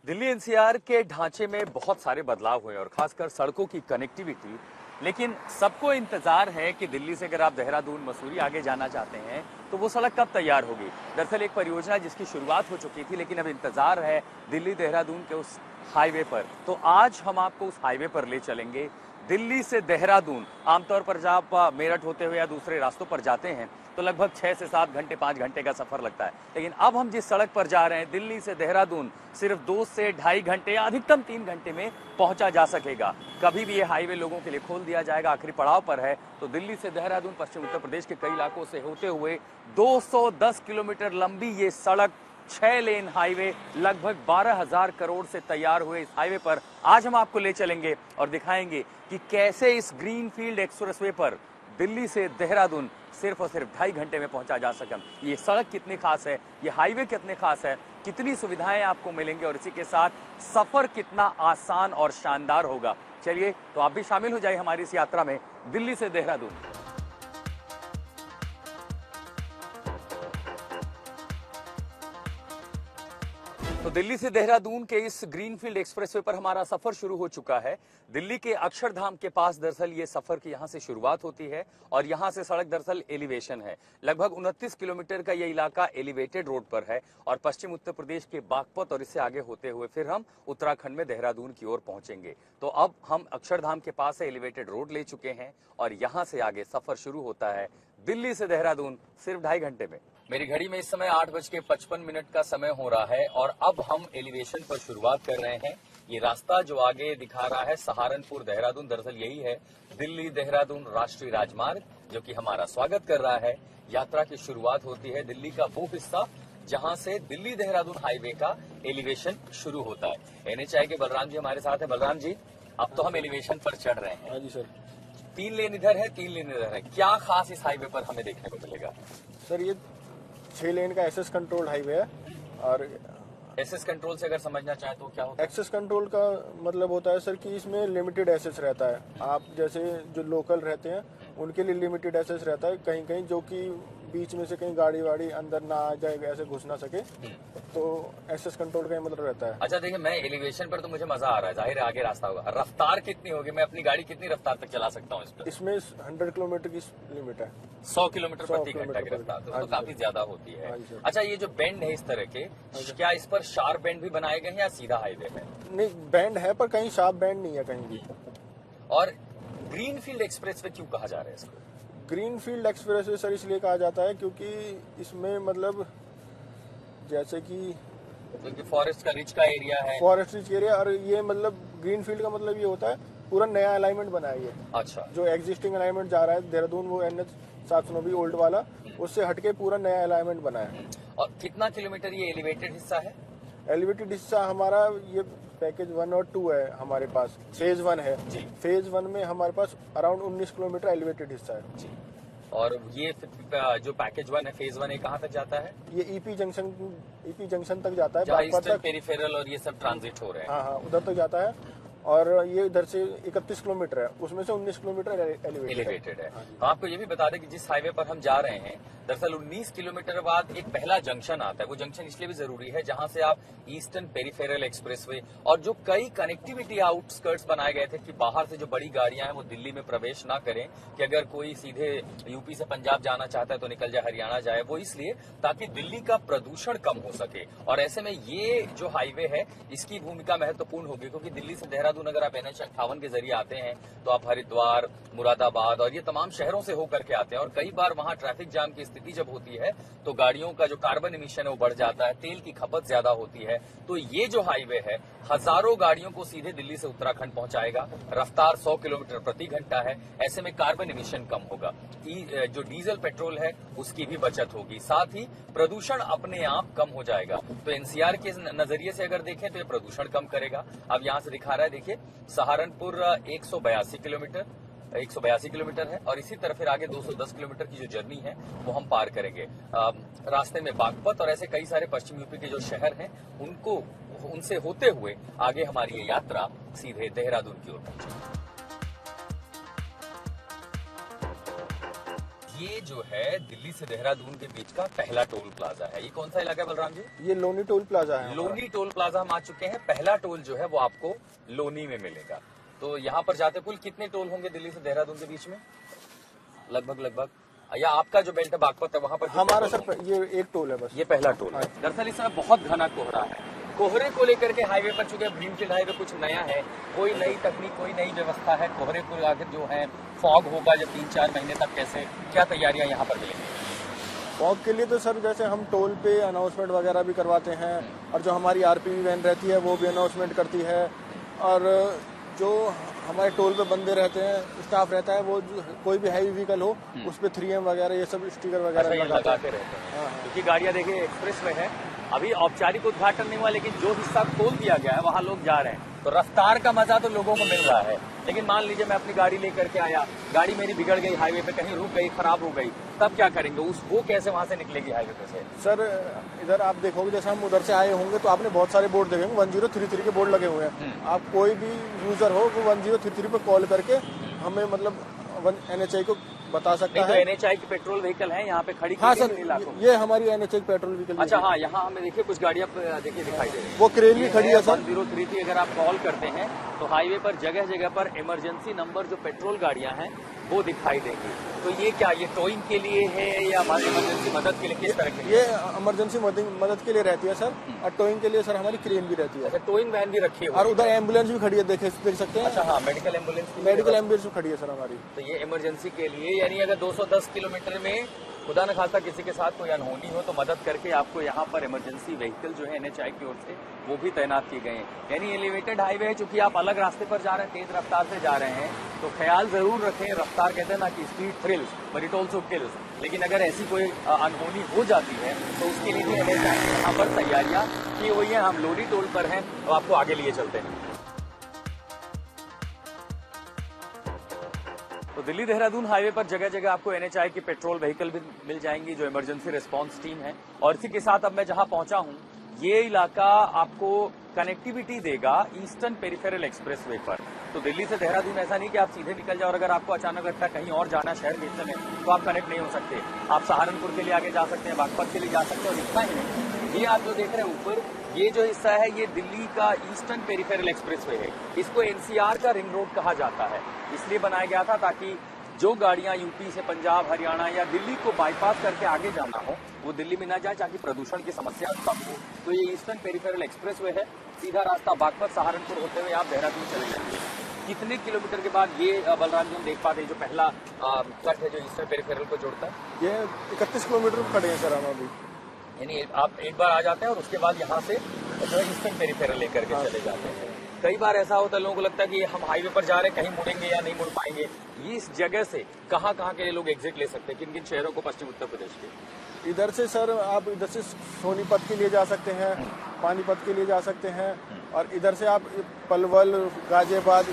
Delhi NCR के ढांचे में बहुत सारे बदलाव हुए और खासकर सड़कों की कनेक्टिविटी। लेकिन सबको इंतजार है कि दिल्ली से अगर आप देहरादून मसूरी आगे जाना चाहते हैं तो वो सड़क कब तैयार होगी। दरअसल एक परियोजना जिसकी शुरुआत हो चुकी थी, लेकिन अब इंतजार है दिल्ली देहरादून के उस हाईवे पर। तो आज हम आपको उस हाईवे पर ले चलेंगे। दिल्ली से देहरादून आमतौर पर जब आप मेरठ होते हुए या दूसरे रास्तों पर जाते हैं तो लगभग 6 से 7 घंटे 5 घंटे का सफर लगता है, लेकिन अब हम जिस सड़क पर जा रहे हैं दिल्ली से देहरादून सिर्फ 2 से ढाई घंटे या अधिकतम 3 घंटे में पहुंचा जा सकेगा। कभी भी ये हाईवे लोगों के लिए खोल दिया जाएगा, आखिरी पड़ाव पर है। तो दिल्ली से देहरादून पश्चिम उत्तर प्रदेश के कई इलाकों से होते हुए 210 किलोमीटर लंबी ये सड़क 6 लेन हाईवे लगभग 12,000 करोड़ से तैयार हुए इस हाईवे पर आज हम आपको ले चलेंगे और दिखाएंगे कि कैसे इस ग्रीनफील्ड एक्सप्रेसवे पर दिल्ली से देहरादून सिर्फ और सिर्फ 2.5 घंटे में पहुंचा जा सके। ये सड़क कितनी खास है, ये हाईवे कितने खास है, कितनी सुविधाएं आपको मिलेंगी और इसी के साथ सफर कितना आसान और शानदार होगा। चलिए तो आप भी शामिल हो जाइए हमारी इस यात्रा में दिल्ली से देहरादून। तो दिल्ली से देहरादून के इस ग्रीनफील्ड एक्सप्रेसवे पर हमारा सफर शुरू हो चुका है। दिल्ली के अक्षरधाम के पास दरअसल ये सफर की यहां से शुरुआत होती है और यहां से सड़क दरअसल एलिवेशन है। लगभग 29 किलोमीटर का ये इलाका एलिवेटेड रोड पर है और पश्चिम उत्तर प्रदेश के बागपत और इससे आगे होते हुए फिर हम उत्तराखंड में देहरादून की ओर पहुंचेंगे। तो अब हम अक्षरधाम के पास से एलिवेटेड रोड ले चुके हैं और यहां से आगे सफर शुरू होता है दिल्ली से देहरादून सिर्फ 2.5 घंटे में। मेरी घड़ी में इस समय 8:55 का समय हो रहा है और अब हम एलिवेशन पर शुरुआत कर रहे हैं। ये रास्ता जो आगे दिखा रहा है सहारनपुर देहरादून, दरअसल यही है दिल्ली देहरादून राष्ट्रीय राजमार्ग जो कि हमारा स्वागत कर रहा है। यात्रा की शुरुआत होती है दिल्ली का वो हिस्सा जहां से दिल्ली देहरादून हाईवे का एलिवेशन शुरू होता है। एनएचआई के बलराम जी हमारे साथ है। बलराम जी, अब तो हम एलिवेशन पर चढ़ रहे हैं। हाँ जी सर। 3 लेन इधर है, 3 लेन इधर है। क्या खास इस हाईवे पर हमें देखने को मिलेगा? सर ये 6 लेन का एक्सेस कंट्रोल हाईवे है और एक्सेस कंट्रोल से अगर समझना चाहे तो क्या होता है? एक्सेस कंट्रोल का मतलब होता है सर कि इसमें लिमिटेड एक्सेस रहता है। आप जैसे जो लोकल रहते हैं उनके लिए लिमिटेड एक्सेस रहता है, कहीं कहीं जो कि बीच में से कहीं गाड़ी वाड़ी अंदर ना आ जाए, ऐसे घुस ना सके, तो एक्सेस कंट्रोल का मतलब रहता है। अच्छा देखिए, मैं एलिवेशन पर तो मुझे मजा आ रहा है, जाहिर है आगे रास्ता होगा। रफ्तार कितनी होगी? मैं अपनी गाड़ी कितनी रफ्तार तक चला सकता हूँ इस पर? इसमें 100 किलोमीटर की लिमिट है। 100 किलोमीटर प्रति घंटा की रफ्तार तो काफी ज्यादा होती है। अच्छा, ये जो बेंड है इस तरह के, क्या इस पर शार्प बेंड भी बनाए गए हैं या सीधा हाईवे है? नहीं, बेंड है पर कहीं शार्प बेंड नहीं है कहीं भी। और ग्रीनफील्ड एक्सप्रेसवे क्यों कहा जा रहा है इसको? ग्रीनफील्ड एक्सप्रेसवे सर इसलिए कहा जाता है क्योंकि इसमें मतलब जैसे कि क्योंकि फॉरेस्ट का रिच का एरिया है। फॉरेस्ट रिच एरिया, और ये मतलब ग्रीनफील्ड का मतलब ये होता है पूरा नया अलाइनमेंट बना है ये। अच्छा। जो एग्जिस्टिंग अलाइनमेंट जा रहा है देहरादून, वो NH 790 ओल्ड वाला, उससे हटके पूरा नया अलाइनमेंट बना है। और कितना किलोमीटर ये एलिवेटेड हिस्सा है? एलिवेटेड हिस्सा हमारा ये पैकेज 1 और 2 है हमारे पास। फेज 1 है जी। फेज 1 में हमारे पास अराउंड 19 किलोमीटर एलिवेटेड हिस्सा है जी। और ये जो पैकेज 1 है, फेज 1 है, कहाँ तक जाता है? ये ईपी जंक्शन तक जाता है, जहाँ बागपत ईस्टर्न तक। पेरिफेरल और ये सब ट्रांजिट हो रहे हैं। हाँ हाँ, उधर तक जाता है। और ये इधर से 31 किलोमीटर है, उसमें से 19 किलोमीटर एलिवेटेड है। तो आपको ये भी बता दें कि जिस हाईवे पर हम जा रहे हैं दरअसल 19 किलोमीटर बाद एक पहला जंक्शन आता है। वो जंक्शन इसलिए भी जरूरी है जहां से आप ईस्टर्न पेरिफेरल एक्सप्रेसवे और जो कई कनेक्टिविटी आउटस्कर्ट्स बनाए गए थे कि बाहर से जो बड़ी गाड़ियां हैं वो दिल्ली में प्रवेश ना करें, कि अगर कोई सीधे यूपी से पंजाब जाना चाहता है तो निकल जाए, हरियाणा जाए, वो इसलिए ताकि दिल्ली का प्रदूषण कम हो सके। और ऐसे में ये जो हाईवे है इसकी भूमिका महत्वपूर्ण होगी, क्योंकि दिल्ली से देहरादून अगर आप NH 58 के जरिए आते हैं तो आप हरिद्वार, मुरादाबाद और ये तमाम शहरों से होकर के आते हैं और कई बार वहां ट्रैफिक जाम की स्थिति जब होती है तो गाड़ियों का जो कार्बन इमिशन है वो बढ़ जाता है, तेल की खपत ज्यादा होती है। तो ये जो हाईवे है हजारों गाड़ियों को सीधे दिल्ली से उत्तराखंड पहुंचाएगा। रफ्तार 100 किलोमीटर प्रति घंटा है, ऐसे में कार्बन इमिशन कम होगा, जो डीजल पेट्रोल है उसकी भी बचत होगी, साथ ही प्रदूषण अपने आप कम हो जाएगा। तो एनसीआर के नजरिए से अगर देखें तो ये प्रदूषण कम करेगा। अब यहाँ से दिखा रहा है, देखिए सहारनपुर 182 किलोमीटर है और इसी तरह फिर आगे 210 किलोमीटर की जो जर्नी है वो हम पार करेंगे। रास्ते में बागपत और ऐसे कई सारे पश्चिम यूपी के जो शहर हैं उनसे होते हुए आगे हमारी ये यात्रा सीधे देहरादून की ओर पहुंचेगी। ये जो है दिल्ली से देहरादून के बीच का पहला टोल प्लाजा है। ये कौन सा इलाका है बलराम जी? ये लोनी टोल प्लाजा है। लोनी टोल प्लाजा हम आ चुके हैं। पहला टोल जो है वो आपको लोनी में मिलेगा। तो यहाँ पर जाते कुल कितने टोल होंगे दिल्ली से देहरादून के बीच में? लगभग या आपका जो बेल्ट है बागपत है वहाँ पर हमारा सर ये एक टोल है बस। ये पहला टोल है। दरअसल इस समय बहुत घना कोहरा है। कोहरे को लेकर के हाईवे पर चूंकि ग्रीनफील्ड हाईवे कुछ नया है, कोई नई तकनीक कोई नई व्यवस्था है, कोहरे को आगे जो है फॉग होगा जब 3-4 महीने तक, कैसे क्या तैयारियां यहाँ पर मिलेंगी? फॉग के लिए तो सर जैसे हम टोल पे अनाउंसमेंट वगैरह भी करवाते हैं और जो हमारी आरपीवी वैन रहती है वो भी अनाउंसमेंट करती है और जो हमारे टोल पे बंदे रहते हैं, स्टाफ रहता है, वो कोई भी हैवी व्हीकल हो उस पे 3M वगैरह ये सब स्टिकर वगैरह लगाते रहते हैं। क्योंकि गाड़ियां देखिए एक्सप्रेस में है, अभी औपचारिक उद्घाटन नहीं हुआ लेकिन जो हिस्सा खोल दिया गया है वहाँ लोग जा रहे हैं, तो रफ्तार का मजा तो लोगों को मिल रहा है। लेकिन मान लीजिए मैं अपनी गाड़ी लेकर के आया, गाड़ी मेरी बिगड़ गई हाईवे पे, कहीं रुक गई, खराब हो गई, तब क्या करेंगे? वो कैसे वहाँ से निकलेगी हाईवे पे से? सर इधर आप देखोगे जैसे हम उधर से आए होंगे तो आपने बहुत सारे बोर्ड देखे होंगे, 1033 के बोर्ड लगे हुए हैं। आप कोई भी यूजर हो वो 1033 पे कॉल करके हमें मतलब NHAI को बता सकता है। तो NHAI की पेट्रोल व्हीकल है यहाँ पे खड़ी? हाँ सर, ये हमारी NHAI की पेट्रोल व्हीकल। अच्छा हाँ, यहाँ हमें देखिए कुछ गाड़ियाँ देखिए दिखाई दे रही है। वो क्रेन भी खड़ी है सर। 1033 अगर आप कॉल करते हैं तो हाईवे पर जगह जगह पर इमरजेंसी नंबर जो पेट्रोल गाड़ियाँ हैं वो दिखाई देंगी। तो ये क्या, ये टोइंग के लिए है या हमारी इमरजेंसी मदद के लिए, किस तरह के? ये इमरजेंसी मदद के लिए रहती है सर, और टोइंग के लिए सर हमारी क्रेन भी रहती है। अच्छा, टोइंग वैन भी रखी है और उधर एम्बुलेंस भी खड़ी है, देख सकते हैं। अच्छा हाँ, मेडिकल एम्बुलेंस भी खड़ी है सर हमारी। तो ये इमरजेंसी के लिए, यानी अगर 210 किलोमीटर में खुदा न खास्ता किसी के साथ कोई अनहोनी हो तो मदद करके आपको यहाँ पर इमरजेंसी व्हीकल जो है NHAI की ओर से वो भी तैनात किए गए हैं। यानी एलिवेटेड हाईवे है, चूंकि आप अलग रास्ते पर जा रहे हैं, तेज रफ्तार से जा रहे हैं, तो ख्याल जरूर रखें। रफ्तार कहते हैं ना कि speed thrills but it also kills, लेकिन अगर ऐसी कोई अनहोनी हो जाती है तो उसके लिए भी NHAI यहाँ पर तैयारियां की हुई है। हम लोनी टोल पर हैं तो आपको आगे लिए चलते हैं। तो दिल्ली देहरादून हाईवे पर जगह जगह आपको NHAI की पेट्रोल व्हीकल भी मिल जाएंगी जो इमरजेंसी रिस्पांस टीम है। और इसी के साथ अब मैं जहां पहुंचा हूं, ये इलाका आपको कनेक्टिविटी देगा ईस्टर्न पेरिफेरल एक्सप्रेसवे पर। तो दिल्ली से देहरादून ऐसा नहीं कि आप सीधे निकल जाओ और अगर आपको अचानक लगता है कहीं और जाना शहर के हिस्से में तो आप कनेक्ट नहीं हो सकते। आप सहारनपुर के लिए आगे जा सकते हैं, बागपत के लिए जा सकते हैं। और इतना ही नहीं, ये आप जो देख रहे हैं ऊपर, ये जो हिस्सा है ये दिल्ली का ईस्टर्न पेरिफेरल एक्सप्रेसवे है। इसको NCR का रिंग रोड कहा जाता है। इसलिए बनाया गया था ताकि जो गाड़ियां यूपी से पंजाब, हरियाणा या दिल्ली को बाईपास करके आगे जाना हो वो दिल्ली में ना जाए, ताकि प्रदूषण की समस्या कम हो। तो ये ईस्टर्न पेरिफेरल एक्सप्रेसवे है, सीधा रास्ता बागपत सहारनपुर होते हुए आप देहरादून चले जाएंगे। कितने किलोमीटर के बाद ये बलराम जी हम देख पाते हैं जो पहला कट है जो ईस्टर्न पेरिफेरल को जोड़ता है? ये 31 किलोमीटर खड़े हैं सर हम अभी। यानी आप एक बार आ जाते हैं और उसके बाद यहाँ से जो है ईस्टर्न पेरिफेरल लेकर के चले जाते हैं। कई बार ऐसा होता है, लोगों को लगता है कि हम हाईवे पर जा रहे हैं, कहीं मुड़ेंगे या नहीं मुड़ पाएंगे। ये इस जगह से कहाँ के लिए लोग एग्जिट ले सकते हैं, किन किन शहरों को पश्चिम उत्तर प्रदेश के? इधर से सर आप इधर से सोनीपत के लिए जा सकते हैं, पानीपत के लिए जा सकते हैं, और इधर से आप पलवल, गाजियाबाद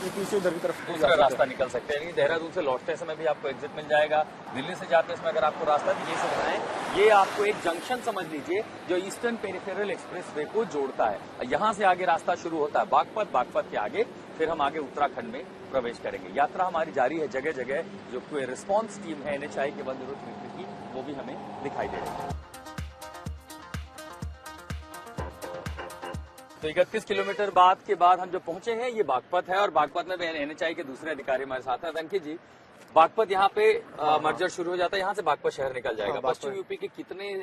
पीछे इधर की तरफ दूसरा रास्ता निकल सकते हैं। देहरादून से लौटते समय भी आपको एग्जिट मिल जाएगा। दिल्ली से जाते समय अगर आपको रास्ता ये सुविधाएं, ये आपको एक जंक्शन समझ लीजिए जो ईस्टर्न पेरिफेरल एक्सप्रेसवे को जोड़ता है। यहाँ से आगे रास्ता शुरू होता है बागपत के आगे, फिर हम आगे उत्तराखंड में प्रवेश करेंगे। यात्रा हमारी जारी है, जगह जगह जो कोई रिस्पॉन्स टीम है NHAI के 1033 की वो भी हमें दिखाई दे रही है। तो 31 किलोमीटर बाद के बाद हम जो पहुंचे हैं ये बागपत है, और बागपत में NHAI के दूसरे अधिकारी हमारे साथ हैं। अंकित जी, बागपत यहाँ पे मर्जर शुरू हो जाता है, यहाँ से बागपत शहर निकल जाएगा। पश्चिम यूपी के कितने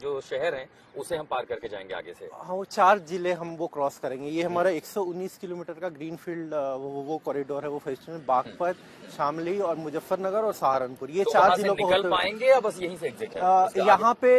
जो शहर हैं उसे हम पार करके जाएंगे आगे से? हाँ, वो 4 जिले हम वो क्रॉस करेंगे। ये हमारा 119 किलोमीटर का ग्रीनफील्ड वो कॉरिडोर है, वो फेस्टिवल बागपत, शामली और मुजफ्फरनगर और सहारनपुर, ये 4 जिलों को निकल पाएंगे या बस यहीं से एग्जिट है? यहाँ पे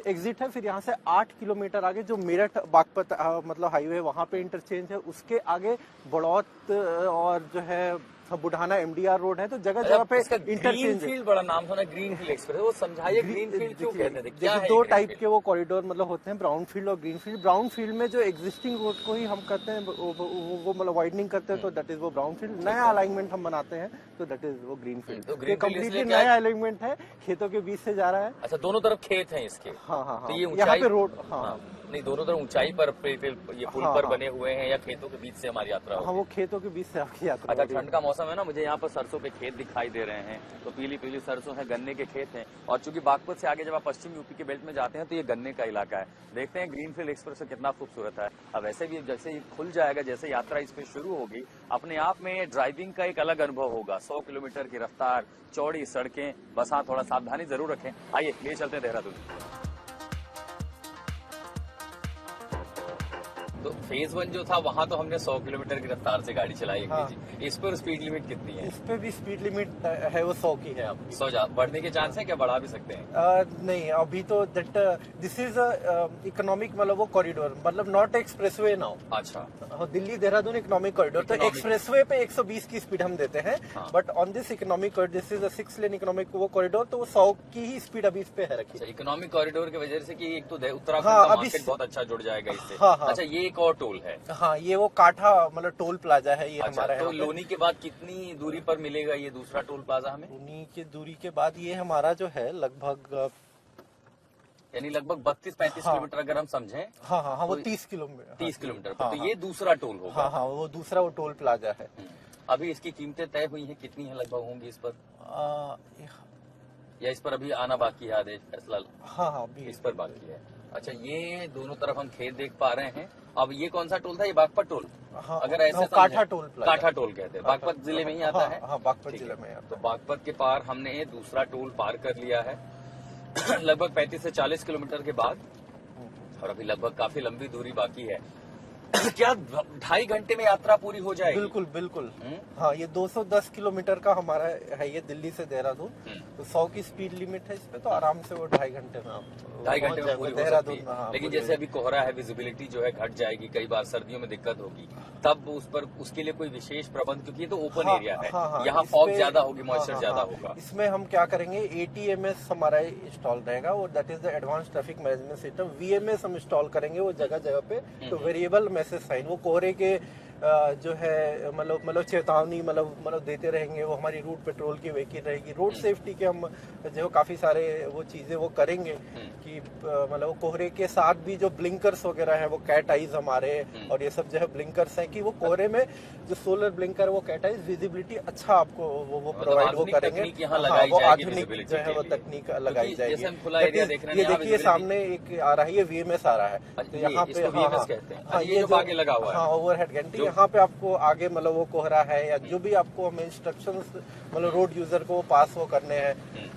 एग्जिट है, फिर यहाँ से 8 किलोमीटर आगे जो मेरठ बागपत मतलब हाईवे वहाँ पे इंटरचेंज है, उसके आगे बड़ौत और जो है बुढ़ाना MDR रोड है। तो जगह जगह पे इंटरचेंज है। बड़ा नाम सुना, ग्रीनफील्ड एक्सप्रेस, वो समझाइए ग्रीनफील्ड क्यों कहते हैं? क्या है? 2 टाइप के वो कॉरिडोर मतलब होते हैं, ब्राउन फील्ड और ग्रीन फील्ड। ब्राउन फील्ड में जो एग्जिस्टिंग रोड को ही हम करते हैं वो मतलब वाइडनिंग करते हैं, तो दैट इज वो ब्राउन फील्ड। नया अलाइनमेंट हम बनाते हैं तो दैट इज वो ग्रीन फील्ड। तो कम्प्लीटली नया अलाइनमेंट है, खेतों के बीच से जा रहा है। अच्छा, दोनों तरफ खेत हैं इसके? हाँ, तो ये यहाँ पे रोड, हाँ नहीं, दोनों तरफ ऊंचाई पर ये पुल हाँ, पर हाँ। बने हुए हैं या खेतों के बीच से हमारी यात्रा हाँ, होगी? वो खेतों के बीच से आपकी यात्रा अच्छा, होगी। ठंड का मौसम है ना, मुझे यहाँ पर सरसों के खेत दिखाई दे रहे हैं, तो पीली पीली सरसों है, गन्ने के खेत हैं, और चूंकि बागपत से आगे जब आप पश्चिम यूपी के बेल्ट में जाते हैं तो ये गन्ने का इलाका है। देखते हैं ग्रीनफील्ड एक्सप्रेस से कितना खूबसूरत है। अब वैसे भी जैसे ही खुल जाएगा, जैसे यात्रा इस पे शुरू होगी, अपने आप में ड्राइविंग का एक अलग अनुभव होगा। 100 किलोमीटर की रफ्तार, चौड़ी सड़कें, बस हाँ थोड़ा सावधानी जरूर रखें। आइए ले चलते हैं देहरादून। तो फेज 1 जो था वहां तो हमने 100 किलोमीटर की रफ्तार से गाड़ी चलाई हाँ। थी। इस पर स्पीड लिमिट कितनी है? इस पे भी स्पीड लिमिट है, वो 100 की है आपकी। 100 बढ़ने के चांस है क्या, बढ़ा भी सकते हैं? नहीं, अभी तो दैट दिस इज इकोनॉमिक, मतलब वो कॉरिडोर, मतलब नॉट एक्सप्रेसवे नाउ। अच्छा, दिल्ली देहरादून इकोनॉमिक कॉरिडोर, तो Economic- एक्सप्रेसवे पे 120 की स्पीड हम देते हैं, हाँ। But on this economic corridor, this is a 6 lane economic वो कॉरिडोर, तो वो 100 की ही स्पीड अभी इस पे है रखी। अच्छा, इकोनॉमिक कॉरिडोर की वजह से कि एक तो उत्तराखंड हाँ, का अभी मार्केट बहुत अच्छा जुड़ जाएगा इससे। हाँ, हाँ। अच्छा, ये एक और टोल है। हाँ, ये वो काठा मतलब टोल प्लाजा है ये अच्छा, हमारा तो यहाँ पे। लोनी के बाद कितनी दूरी पर मिलेगा ये दूसरा टोल प्लाजा हमें? उन्हीं की दूरी के बाद ये हमारा जो है लगभग यानी लगभग 32-35 हाँ। किलोमीटर अगर हम समझें, हाँ हाँ हाँ, वो तो 30 किलोमीटर 30 किलोमीटर पर, हाँ, तो ये दूसरा टोल होगा। हाँ हाँ, वो दूसरा वो टोल प्लाजा है। अभी इसकी कीमतें तय हुई हैं, कितनी है लगभग होंगी इस पर, या इस पर अभी आना बाकी है आदेश फैसला? हाँ हाँ, अभी इस पर बाकी है। अच्छा, ये दोनों तरफ हम खेत देख पा रहे हैं। अब ये कौन सा टोल था, ये बागपत टोल? हाँ, अगर ऐसे हाँ, समझें- काठा टोल प्लाजा। काठा टोल कहते हैं, बागपत जिले में ही आता है। हाँ, बागपत ठीक जिले है। में आता तो है। बागपत के पार हमने दूसरा टोल पार कर लिया है लगभग 35 से 40 किलोमीटर के बाद, और अभी लगभग काफी लंबी दूरी बाकी है। क्या 2.5 घंटे में यात्रा पूरी हो जाएगी? बिल्कुल बिल्कुल। हम्म। हाँ, ये 210 किलोमीटर का हमारा है ये दिल्ली से देहरादून, हम्म। तो 100 की स्पीड लिमिट है इस पे, तो आराम से वो 2.5 घंटे में आप 2.5 घंटे पहुंच में जाओगे पूरी हो देहरादून। सकती है। हाँ, लेकिन पूरी जैसे अभी कोहरा है, विजिबिलिटी जो है घट जाएगी, कई बार सर्दियों में दिक्कत होगी, तब उस पर उसके लिए कोई विशेष प्रबंध, क्योंकि ये तो ओपन हाँ, एरिया है, हाँ, हाँ, यहाँ इस फॉग पे- ज्यादा होगी, हाँ, मॉइस्चर हाँ, ज्यादा हाँ। होगा। इसमें हम क्या करेंगे, ATMS हमारा इंस्टॉल रहेगा, और that is the advance traffic management system. VMS हम इंस्टॉल करेंगे वो जगह जगह पे, तो वेरिएबल मैसेज साइन, वो कोहरे के जो है मतलब चेतावनी मतलब देते रहेंगे। वो हमारी रूट पेट्रोल की वेकी रहेगी। रोड सेफ्टी के हम जो काफी सारे वो चीजें वो करेंगे कि मतलब वो कोहरे के साथ भी जो ब्लिंकर्स वगैरह है, वो कैट आइज हमारे, और ये सब जो है ब्लिंकर्स हैं कि वो कोहरे में जो सोलर ब्लिंकर, वो कैट आइज विजिबिलिटी अच्छा आपको वो प्रोवाइड वो आधुनिक करेंगे। तकनीक यहाँ हाँ, लगाई वो जाएगी आधुनिक visibility जो है के वो लिए। तकनीक लगाई क्योंकि जाएगी। जैसे हम खुला That एरिया is, देख रहे हैं, ये यहाँ देखिए visibility- सामने एक आ रहा है, ये VMS आ रहा है, तो ये यहाँ पे इसको हाँ, VMS हाँ, कहते हैं। हाँ, ये जो आगे लगा हुआ है। हाँ, ओवरहेड गैंटी, जो- यहाँ पे आपको आगे मतलब वो कोहरा है, या जो भी आपको हमें इंस्ट्रक्शंस मतलब रोड यूजर को पास वो करने हैं,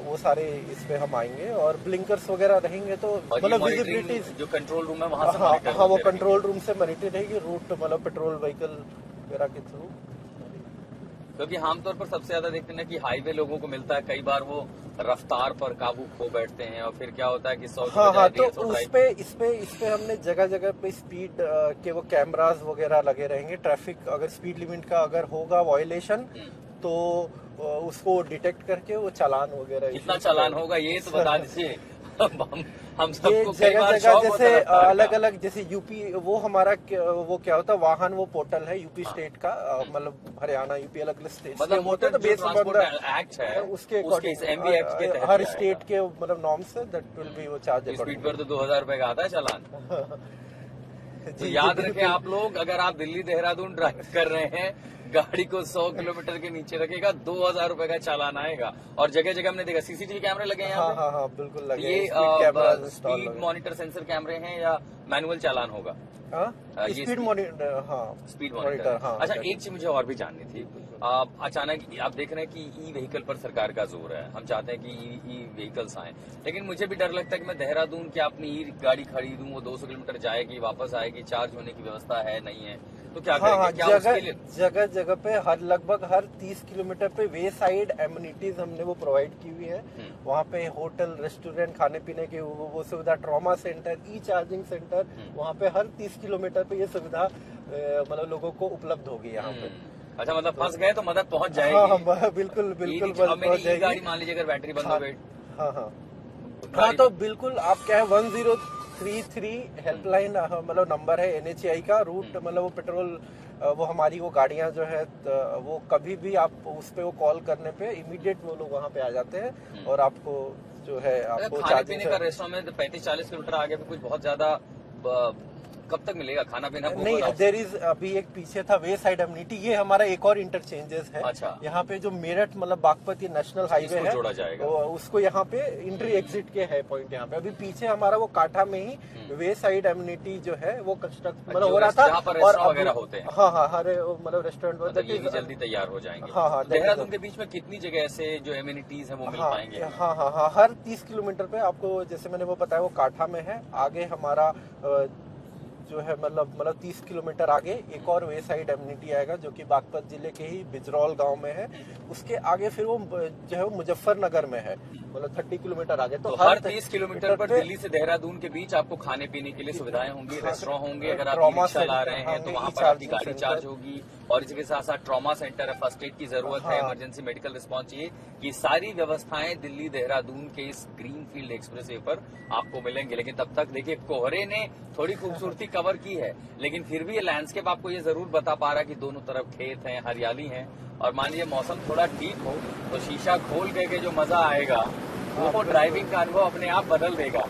वो सारे इस पे हम आएंगे, और ब्लिंकर्स वगैरह रहेंगे, तो और ये मतलब monitoring विजिबिलिटी जो कंट्रोल रूम है वहाँ से हाँ monitor हाँ, वो होते कंट्रोल रूम से मॉनिटर रहेगी, रूट मतलब पेट्रोल व्हीकल वगैरह के थ्रू। रहेंगे। क्योंकि आमतौर पर सबसे ज्यादा देखते हैं कि हाईवे लोगों को मिलता है, कई बार वो रफ्तार पर काबू खो बैठते हैं, और फिर क्या होता है कि 100 हाँ हाँ, तो 150 इस पे हमने जगह जगह पे स्पीड के वो कैमरास वगैरह लगे रहेंगे। ट्रैफिक अगर स्पीड लिमिट का अगर होगा वायलेशन, तो उसको डिटेक्ट करके वो चालान वगैरह कितना issue चालान करें। होगा ये तो बता दीजिए। हम ये सबको कई जगह बार जगह शौक होता जैसे है रफ्तार का। अलग अलग, जैसे यूपी वो हमारा वो क्या होता है, वाहन वो पोर्टल है यूपी स्टेट का, मतलब हरियाणा यूपी अलग अलग स्टेट मतलब मोटर तो बेस एक्ट है उसके उसके MV एक्ट के तहत हर ही स्टेट आएगा। के मतलब नॉर्म्स है, दैट विल बी वो चार्ज स्पीड पर तो 2000 रुपए का आता है चालान। तो याद रखें आप लोग, अगर आप दिल्ली देहरादून ड्राइव कर रहे हैं, गाड़ी को 100 किलोमीटर के नीचे रखेगा, 2000 रुपए का चालान आएगा। और जगह जगह हमने देखा CCTV कैमरे लगे हैं यहाँ हाँ पे। हाँ हाँ, बिल्कुल तो लगे ये camera install speed monitor sensor कैमरे हैं या मैनुअल चालान होगा? ये स्पीड मॉनिटर, हाँ स्पीड मॉनिटर। हाँ। अच्छा, एक चीज मुझे और भी जाननी थी। अचानक आप देख रहे हैं कि ई व्हीकल पर सरकार का जोर है, हम चाहते हैं कि ई व्हीकल्स आए, लेकिन मुझे भी डर लगता है कि मैं देहरादून की अपनी ई गाड़ी खरीदूं, वो 200 किलोमीटर जाएगी वापस आएगी, चार्ज होने की व्यवस्था है नहीं है, तो क्या हाँ हाँ, करेंगे? क्या उसके लिए? जगह जगह पे लगभग हर 30 किलोमीटर पे वे साइड एम्यूनिटीज हमने वो प्रोवाइड की हुई है। वहाँ पे होटल, रेस्टोरेंट, खाने पीने की वो सुविधा, trauma centre, e charging centre, वहाँ पे हर 30 किलोमीटर पे ये सुविधा मतलब लोगों को उपलब्ध होगी यहाँ पे। अच्छा, मतलब फंस गए तो मदद पहुंच जाएगी। हाँ हाँ, बिल्कुल बिल्कुल पहुंच जाएगी। गाड़ी मान लीजिए अगर बैटरी बंद हो गई, हाँ हाँ हाँ, तो बिल्कुल आप क्या है 1033 हेल्पलाइन मतलब नंबर है NHAI का। रूट मतलब वो पेट्रोल वो हमारी वो गाड़ियां जो है वो कभी भी आप उस पे वो कॉल करने पे इमीडिएट वो लोग वहाँ पे आ जाते हैं और आपको जो है आपको खाने चार्जिंग पीने का रेस्टोरेंट में 35-40 किलोमीटर आगे भी कुछ बहुत ज्यादा कब तक मिलेगा खाना पीना? नहीं, देर इज अभी एक पीछे था वे साइड एम्यूनिटी, ये हमारा एक और इंटरचेंजेस है। अच्छा। यहाँ पे जो मेरठ मतलब बागपत ये नेशनल हाईवे है, जोड़ा जाएगा। उसको यहाँ पे एंट्री एग्जिट के है पॉइंट यहाँ पे। अभी पीछे हमारा वो काठा में ही वे साइड एम्यूनिटी जो है वो कंस्ट्रक्ट मतलब हो रहा था, और वगैरह होते हैं। हाँ हाँ, हर मतलब रेस्टोरेंट मतलब ये भी जल्दी तैयार हो जाएंगे। हाँ, देहरादून के बीच में कितनी जगह ऐसे जो एम्यूनिटीज है वो मिल पाएंगे? हाँ हाँ हाँ, हर 30 किलोमीटर पे आपको, जैसे मैंने वो बताया, वो काठा में है। आगे हमारा जो है मतलब 30 किलोमीटर आगे एक और वे साइड एम्यूनिटी आएगा जो कि बागपत जिले के ही बिजरौल गांव में है। उसके आगे फिर वो जो है वो मुजफ्फरनगर में है, मतलब 30 किलोमीटर आगे। तो हर 30 किलोमीटर पर दिल्ली से देहरादून के बीच आपको खाने पीने के लिए सुविधाएं होंगी, रेस्टोरेंट होंगे। अगर आप रिक्शा ला रहे हैं तो वहाँ पर आपकी गाड़ी चार्ज होगी, और इसके साथ साथ ट्रॉमा सेंटर है, फर्स्ट एड की जरूरत है, इमरजेंसी मेडिकल रिस्पॉन्स चाहिए। ये सारी व्यवस्थाएं दिल्ली देहरादून के इस ग्रीन फील्ड एक्सप्रेस वे पर आपको मिलेंगे। लेकिन तब तक देखिए, कोहरे ने थोड़ी खूबसूरती कवर की है, लेकिन फिर भी ये लैंडस्केप आपको ये जरूर बता पा रहा है कि दोनों तरफ खेत हैं, हरियाली है। और मान लीजिए मौसम थोड़ा ठीक हो तो शीशा खोल के जो मजा आएगा वो ड्राइविंग का अनुभव अपने आप बदल देगा।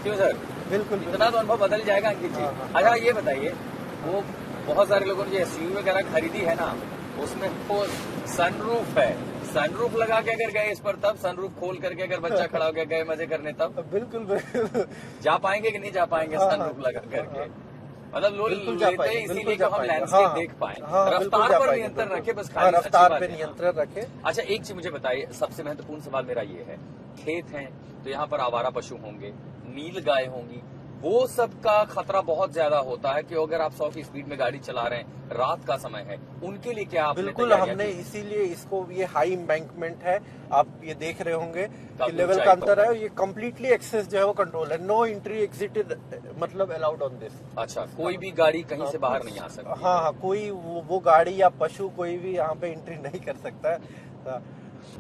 क्यों सर? बिल्कुल, इतना तो अनुभव बदल जाएगा अंकित जी। अच्छा ये बताइए, वो बहुत सारे लोगों ने जो एसयूवी वगैरह खरीदी है ना, उसमें वो सनरूफ है, सनरूफ लगा के अगर गए इस पर, तब सनरूफ खोल करके अगर बच्चा खड़ा हो गया गए मजे करने, तब बिल्कुल बिल्कुल जा पाएंगे कि नहीं जा पाएंगे सनरूफ लगा करके? मतलब लोग लेते हैं इसीलिए कि हम लैंडस्केप देख पाए। रफ्तार पर नियंत्रण रखे, बस खाली रफ्तार पे नियंत्रण रखे। अच्छा एक चीज मुझे बताइए, सबसे महत्वपूर्ण सवाल मेरा ये है, खेत हैं तो यहाँ पर आवारा पशु होंगे, नील गाय होंगी, वो सब का खतरा बहुत ज्यादा होता है कि अगर आप 100 की स्पीड में गाड़ी चला रहे हैं, रात का समय है, उनके लिए क्या आपने बिल्कुल हमने इसीलिए इसको, ये हाई एम्बैंकमेंट है, आप ये देख रहे होंगे कि लेवल का अंतर है, ये कम्प्लीटली एक्सेस जो है वो कंट्रोल है। नो एंट्री एग्जिट मतलब अलाउड ऑन दिस। अच्छा, कोई भी गाड़ी कहीं से बाहर नहीं आ सकती? हाँ हाँ, कोई वो गाड़ी या पशु कोई भी यहाँ पे एंट्री नहीं कर सकता है।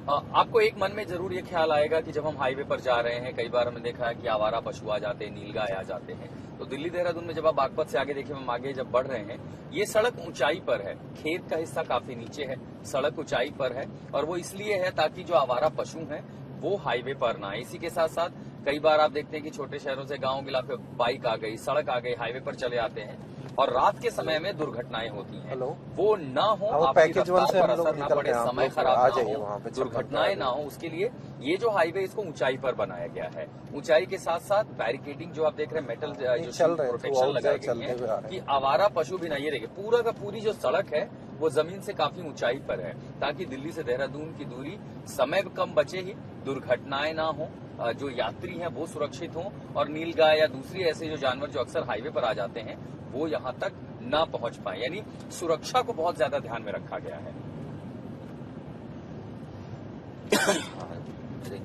आपको एक मन में जरूर ये ख्याल आएगा कि जब हम हाईवे पर जा रहे हैं, कई बार हमने देखा है कि आवारा पशु आ जाते हैं, नीलगाय आ जाते हैं। तो दिल्ली देहरादून में जब आप बागपत से आगे देखिए, हम आगे जब बढ़ रहे हैं, ये सड़क ऊंचाई पर है, खेत का हिस्सा काफी नीचे है, सड़क ऊंचाई पर है, और वो इसलिए है ताकि जो आवारा पशु हैं वो हाईवे पर ना आए। इसी के साथ साथ कई बार आप देखते हैं कि छोटे शहरों से गाँव के इलाके बाइक आ गई, सड़क आ गई, हाईवे पर चले आते हैं, और रात के समय में दुर्घटनाएं होती हैं। वो ना हो, आपकी रफ्तार पर असर ना पड़े, समय खराब ना हो, दुर्घटनाएं ना हो, उसके लिए ये जो हाईवे इसको ऊंचाई पर बनाया गया है। ऊंचाई के साथ साथ बैरिकेडिंग जो आप देख रहे हैं, मेटल जो प्रोटेक्शन लगाई गई है कि आवारा पशु भी ना, ये देखिए पूरा का पूरी जो सड़क है वो जमीन से काफी ऊंचाई पर है, ताकि दिल्ली से देहरादून की दूरी समय कम बचे ही, दुर्घटनाएं ना हो, जो यात्री हैं वो सुरक्षित हों, और नीलगाय या दूसरी ऐसे जो जानवर जो अक्सर हाईवे पर आ जाते हैं वो यहाँ तक ना पहुंच पाए। यानी सुरक्षा को बहुत ज्यादा ध्यान में रखा गया है।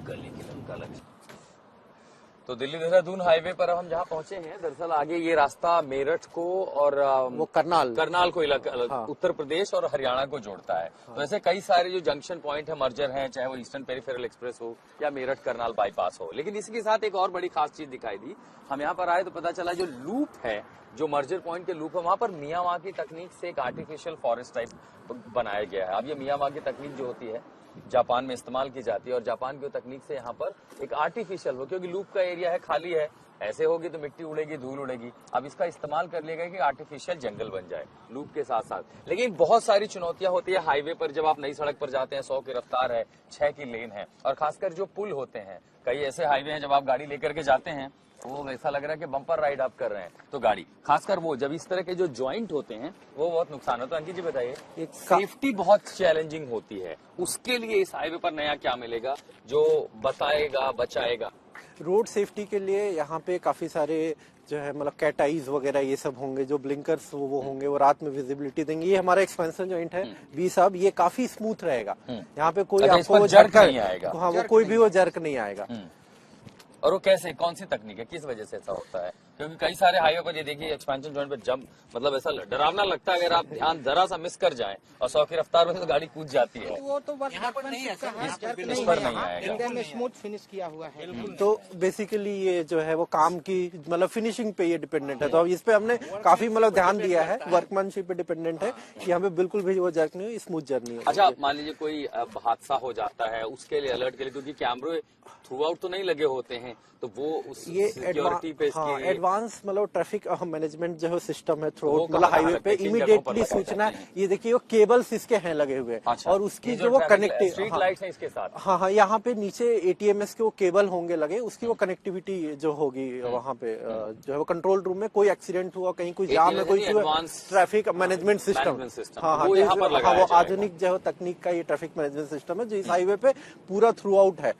गले के लमका लग। तो दिल्ली देहरादून हाईवे पर हम जहाँ पहुंचे हैं, दरअसल आगे ये रास्ता मेरठ को और वो करनाल को उत्तर प्रदेश और हरियाणा को जोड़ता है। तो ऐसे कई सारे जो जंक्शन पॉइंट है, मर्जर हैं, चाहे वो ईस्टर्न पेरिफेरल एक्सप्रेस हो या मेरठ करनाल बाईपास हो। लेकिन इसके साथ एक और बड़ी खास चीज दिखाई दी, हम यहाँ पर आए तो पता चला जो लूप है, जो मर्जर पॉइंट के लूप है, वहां पर मियावाकी तकनीक से एक आर्टिफिशियल फॉरेस्ट टाइप बनाया गया है। अब ये मियावाकी तकनीक जो होती है जापान में इस्तेमाल की जाती है, और जापान की तकनीक से यहाँ पर एक आर्टिफिशियल हो, क्योंकि लूप का एरिया है, खाली है, ऐसे होगी तो मिट्टी उड़ेगी, धूल उड़ेगी। अब इसका इस्तेमाल कर लिया गया कि आर्टिफिशियल जंगल बन जाए लूप के साथ साथ। लेकिन बहुत सारी चुनौतियां होती है हाईवे पर, जब आप नई सड़क पर जाते हैं, 100 की रफ्तार है, 6 की लेन है, और खासकर जो पुल होते हैं, कई ऐसे हाईवे हैं जब आप गाड़ी लेकर के जाते हैं वो ऐसा लग रहा है कि बम्पर राइड आप कर रहे हैं, तो गाड़ी खासकर वो जब इस तरह के जो जॉइंट होते हैं वो बहुत नुकसान होता है। अंकित जी बताइए, एक सेफ्टी बहुत चैलेंजिंग होती है, उसके लिए इस हाईवे पर नया क्या मिलेगा जो बताएगा, बचाएगा? रोड सेफ्टी के लिए यहाँ पे काफी सारे जो है मतलब कैट आइज वगैरह ये सब होंगे, जो ब्लिंकर्स वो होंगे, वो रात में विजिबिलिटी देंगे। ये हमारा एक्सपेंशन जॉइंट है बी साहब, ये काफी स्मूथ रहेगा, यहाँ पे कोई आपको जर्क नहीं आएगा। हाँ, वो कोई भी वो जर्क नहीं आएगा। और वो कैसे, कौन सी तकनीक है, किस वजह से ऐसा होता है? क्योंकि कई सारे हाईवे पर ये देखिए एक्सपेंशन जॉइंट पे जंप मतलब ऐसा डरावना लगता है, अगर आप ध्यान जरा सा मिस कर जाएं और 100 की रफ्तार में तो गाड़ी कूद जाती है। वो तो बस नहीं है सर, इस पर नहीं आएगा। एकदम स्मूथ फिनिश किया हुआ है। तो बेसिकली ये जो है वो काम की मतलब फिनिशिंग पे ये डिपेंडेंट है, तो अब इस पे हमने काफी मतलब ध्यान दिया है, वर्कमैनशिप पे डिपेंडेंट है कि यहाँ पे बिल्कुल भी वो जर्क नहीं हो, स्मूथ जर्नी हो। अच्छा, मान लीजिए कोई हादसा हो जाता है, उसके लिए अलर्ट के लिए, क्योंकि कैमरे थ्रू आउट तो नहीं लगे होते हैं, तो वो उस ये सिक्योरिटी पे हाँ, एडवांस मतलब ट्रैफिक मैनेजमेंट जो सिस्टम है थ्रू वो आउट मतलब कहाँ हाईवे लगता पे है? किन जगहों पर इमीडिएटली लगाए सूचना, जाते हैं? ये देखिए वो केबल्स इसके हैं लगे हुए, अच्छा, और उसकी ये जो वो कनेक्टिव स्ट्रीट लाइट्स हैं इसके साथ। हाँ हाँ, यहाँ पे नीचे एटीएमएस के वो केबल होंगे लगे, उसकी वो कनेक्टिविटी जो होगी वहाँ पे जो है वो कंट्रोल रूम में कोई एक्सीडेंट हुआ, कहीं कोई जाम में कोई एडवांस ट्रैफिक मैनेजमेंट सिस्टम, हाँ हाँ, वो यहाँ पर हाँ, लगाया वो जाएगा। आधुनिक जो है तकनीक का ये ट्रैफिक मैनेजमेंट सिस्टम है जो इस हाईवे पे पूरा थ्रू आउट है।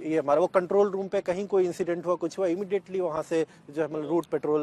ये हमारा वो कंट्रोल रूम पे कहीं कोई इंसिडेंट हुआ, कुछ हुआ, इमीडिएटली वहाँ से जो है मतलब रूट पेट्रोल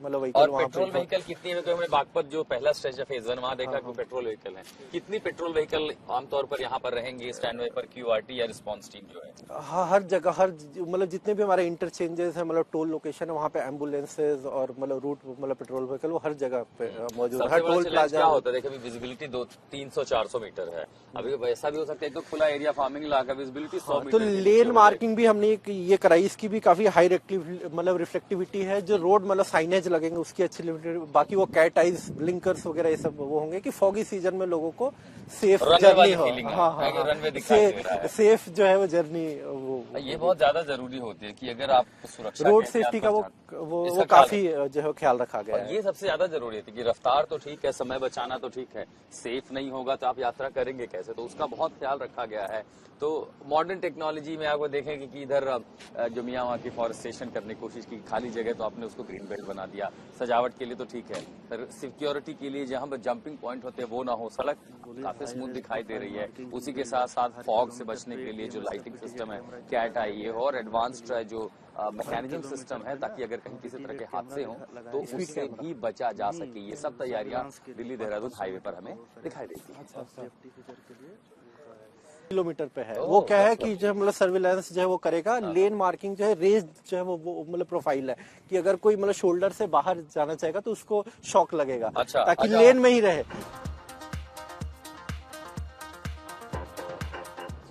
मतलब व्हीकल और वहाँ पेट्रोल व्हीकल कितनी है? तो हमने बागपत जो पहला स्टेज है फेज 1 वहाँ देखा कि पेट्रोल व्हीकल है। कितनी पेट्रोल व्हीकल आमतौर पर यहाँ पर रहेंगे स्टैंड पर, क्यूआरटी या रिस्पांस टीम जो है? हाँ, हर जगह हर मतलब जितने भी हमारे इंटरचेंजेस हैं मतलब टोल लोकेशन है वहाँ पे एम्बुलेंसेज और मतलब रूट मतलब पेट्रोल व्हीकल वो हर जगह पे मौजूद है। सबसे हर बड़ा टोल चैलेंज प्लाजा क्या होता है? देखिए अभी विजिबिलिटी 300-400 मीटर है, अभी वैसा भी हो सकता है तो खुला एरिया फार्मिंग इलाका, विजिबिलिटी 100 मीटर तो लेन मार्किंग भी हमने ये कराई, इसकी भी काफी हाई मतलब रिफ्लेक्टिविटी है, जो रोड मतलब साइनेज लगेंगे उसकी अच्छी लिमिटेड, बाकी वो कैट आइज ब्लिंकर्स वगैरह ये सब वो होंगे कि फॉगी सीजन में लोगों को सेफ जर्नी हो। हाँ हाँ, रनवे दिखाई दे रहा है। सेफ जो है वो जर्नी वो ये बहुत ज्यादा जरूरी होती है कि अगर आप सुरक्षा रोड के सेफ्टी का एहतियात वो इसका काफी जो है ख्याल रखा गया और है। ये सबसे ज्यादा जरूरी है कि रफ्तार तो ठीक है, समय बचाना तो ठीक है, सेफ नहीं होगा तो आप यात्रा करेंगे कैसे, तो उसका बहुत ख्याल रखा गया है। तो मॉडर्न टेक्नोलॉजी में आपको देखेंगे कि इधर जो मियाँ वहाँ की फॉरेस्टेशन करने की कोशिश की, खाली जगह तो आपने उसको ग्रीन बेल्ट बना दिया, सजावट के लिए तो ठीक है, पर सिक्योरिटी के लिए जहाँ पर जंपिंग पॉइंट होते हैं वो ना हो, सड़क काफी स्मूथ दिखाई दे रही है। उसी के साथ साथ फॉग से बचने के लिए जो लाइटिंग सिस्टम है, कैट आई है और एडवांस्ड जो मैकेनिज्म सिस्टम है, ताकि अगर कहीं किसी तरह के हादसे हों तो उससे भी बचा जा सके। ये सब तैयारियां दिल्ली देहरादून हाईवे पर हमें दिखाई देती है। किलोमीटर पे है वो क्या है कि जो मतलब सर्विलांस जो है वो करेगा, लेन मार्किंग जो है रेज जो है वो मतलब प्रोफाइल है कि अगर कोई मतलब शोल्डर से बाहर जाना चाहेगा तो उसको शॉक लगेगा, अच्छा, ताकि लेन में ही रहे।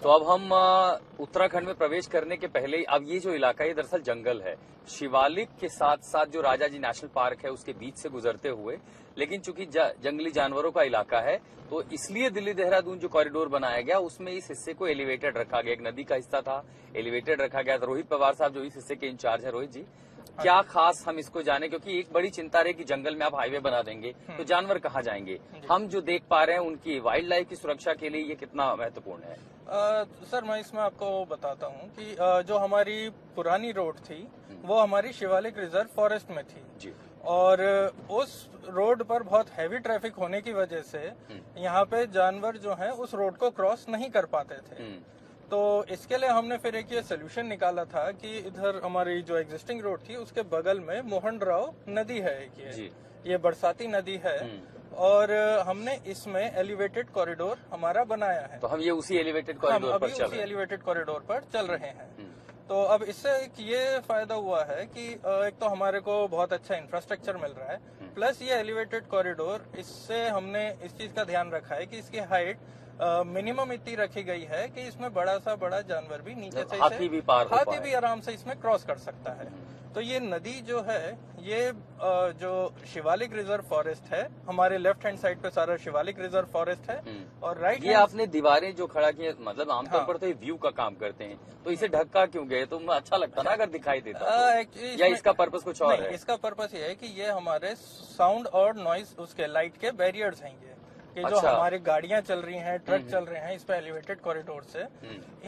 तो अब हम उत्तराखंड में प्रवेश करने के पहले ही, अब ये जो इलाका है दरअसल जंगल है, शिवालिक के साथ साथ जो राजाजी नेशनल पार्क है उसके बीच से गुजरते हुए, लेकिन चूंकि जंगली जानवरों का इलाका है तो इसलिए दिल्ली देहरादून जो कॉरिडोर बनाया गया उसमें इस हिस्से को एलिवेटेड रखा गया। एक नदी का हिस्सा था, एलिवेटेड रखा गया था। रोहित पवार साहब जो इस हिस्से के इंचार्ज है, रोहित जी क्या खास हम इसको जाने, क्योंकि एक बड़ी चिंता रही कि जंगल में आप हाईवे बना देंगे तो जानवर कहाँ जाएंगे। हम जो देख पा रहे हैं उनकी वाइल्ड लाइफ की सुरक्षा के लिए ये कितना महत्वपूर्ण है? सर मैं इसमें आपको बताता हूँ कि जो हमारी पुरानी रोड थी वो हमारी शिवालिक रिजर्व फॉरेस्ट में थी जी, और उस रोड पर बहुत हैवी ट्रैफिक होने की वजह से यहाँ पे जानवर जो हैं उस रोड को क्रॉस नहीं कर पाते थे। तो इसके लिए हमने फिर एक ये सोल्यूशन निकाला था कि इधर हमारी जो एग्जिस्टिंग रोड थी उसके बगल में मोहन राव नदी है, एक ये बरसाती नदी है, और हमने इसमें एलिवेटेड कॉरिडोर हमारा बनाया है। तो हम ये उसी एलिवेटेड कॉरिडोर पर चल रहे हैं। एलिवेटेड कॉरिडोर पर चल रहे हैं। तो अब इससे एक ये फायदा हुआ है कि एक तो हमारे को बहुत अच्छा इंफ्रास्ट्रक्चर मिल रहा है, प्लस ये एलिवेटेड कॉरिडोर, इससे हमने इस चीज का ध्यान रखा है कि इसकी हाइट मिनिमम इतनी रखी गई है कि इसमें बड़ा सा बड़ा जानवर भी नीचे से हाथी भी आराम से इसमें क्रॉस कर सकता है। तो ये नदी जो है ये जो शिवालिक रिजर्व फॉरेस्ट है, हमारे लेफ्ट हैंड साइड पे सारा शिवालिक रिजर्व फॉरेस्ट है, और राइट ये आपने दीवारें जो खड़ा की, मतलब आमतौर पर तो ये व्यू का काम करते हैं, तो इसे ढक्का क्यों गए? तो अच्छा लगता ना अगर दिखाई देता तो। या इसका पर्पस कुछ और है? इसका पर्पस ये है कि ये हमारे साउंड और नॉइज उसके लाइट के बैरियर्स हैं, ये कि जो अच्छा। हमारी गाड़ियां चल रही हैं, ट्रक चल रहे हैं इस पे एलिवेटेड कॉरिडोर से,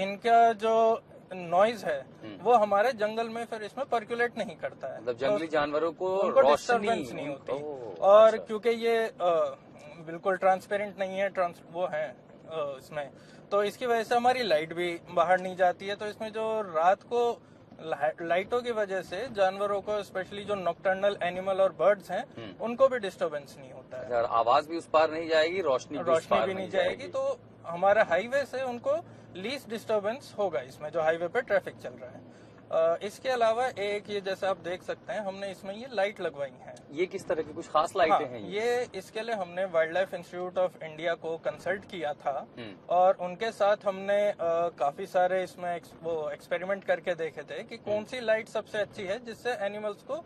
इनका जो नॉइज है वो हमारे जंगल में फिर इसमें पर्कुलेट नहीं करता है, मतलब जंगली जानवरों को डिस्टर्बेंस नहीं होती। और क्योंकि ये बिल्कुल ट्रांसपेरेंट नहीं है, वो है इसमें, तो इसकी वजह से हमारी लाइट भी बाहर नहीं जाती है। तो इसमें जो रात को लाइटों की वजह से जानवरों को, स्पेशली जो नॉकटर्नल एनिमल और बर्ड्स हैं, उनको भी डिस्टर्बेंस नहीं होता है। आवाज भी उस पार नहीं जाएगी, रोशनी भी नहीं जाएगी, तो हमारे हाईवे से उनको लीस्ट डिस्टर्बेंस होगा इसमें जो हाईवे पे ट्रैफिक चल रहा है। इसके अलावा एक ये जैसे आप देख सकते हैं हमने इसमें ये लाइट लगवाई है। ये किस तरह की कुछ खास लाइटें हैं? ये इसके लिए हमने wild life institute of India को कंसल्ट किया था और उनके साथ हमने काफी सारे इसमें वो एक्सपेरिमेंट करके देखे थे कि कौन सी लाइट सबसे अच्छी है जिससे एनिमल्स को